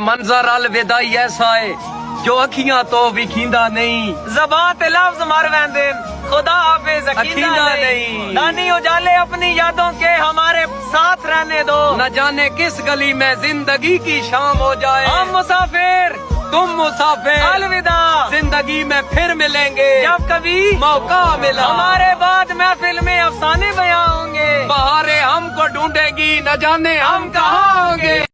मंजर अलविदाई ऐसा है जो अखियां तो विखींदा नहीं। ज़बान ते लफ्ज़ मर वेंदे, खुदा हाफिज़ अकीदा नहीं। नानी उजाले अपनी यादों के हमारे साथ रहने दो। न जाने किस गली में जिंदगी की शाम हो जाए। हम मुसाफिर, तुम मुसाफिर, अलविदा। जिंदगी में फिर मिलेंगे जब कभी मौका मिला। हमारे बाद महफिल में अफसाने बयां होंगे। बहारें हमको ढूंढेगी, न जाने हम कहाँ होंगे।